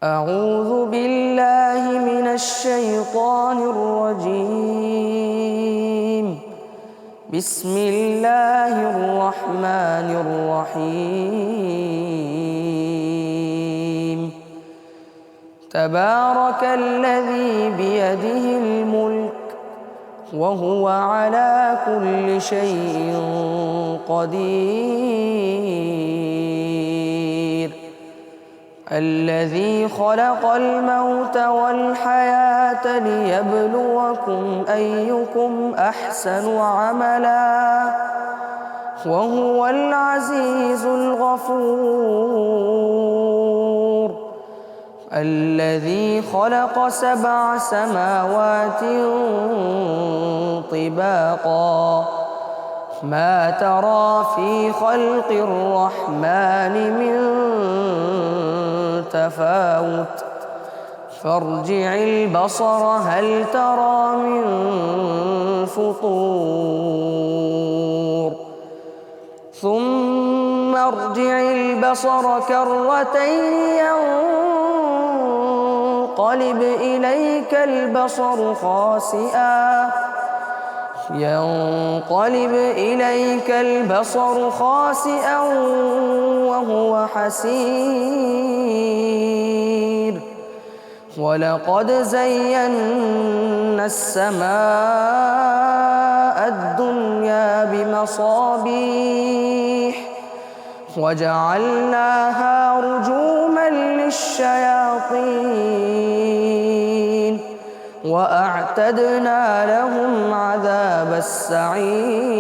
أعوذ بالله من الشيطان الرجيم. بسم الله الرحمن الرحيم. تبارك الذي بيده الملك وهو على كل شيء قدير. الذي خلق الموت والحياة ليبلوكم أيكم أحسن عملا وهو العزيز الغفور. الذي خلق 7 سماوات طباقا ما ترى في خلق الرحمن من تفاوت فارجع البصر هل ترى من فطور ثم ارجع البصر كرتين ينقلب إليك البصر خاسئا وهو حسير. ولقد زينا السماء الدنيا بمصابيح وجعلناها رجوما للشياطين وأعتدنا لهم عذاب السعير.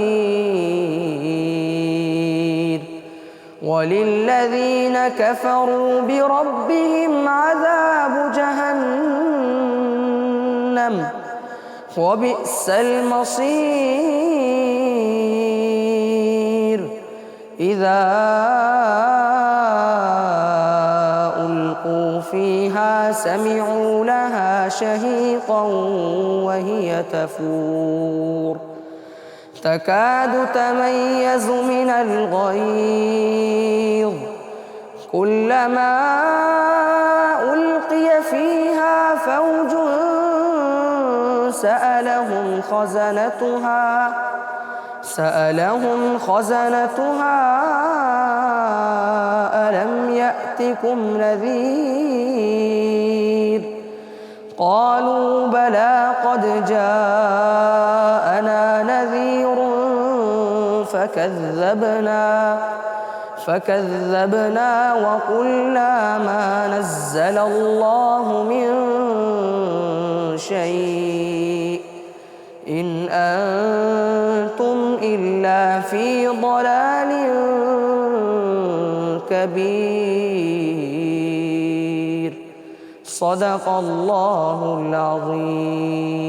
وللذين كفروا بربهم عذاب جهنم وبئس المصير. إذا ألقوا فيها سمعوا لها شهيقا وهي تفور تكاد تميز من الغيظ كلما ألقي فيها فوج سألهم خزنتها ألم يأتكم نذير قالوا بلى قد جاءنا نذير فكذبنا وقلنا ما نزل الله من شيء إن أنتم إلا في ضلال كبير. صدق الله العظيم.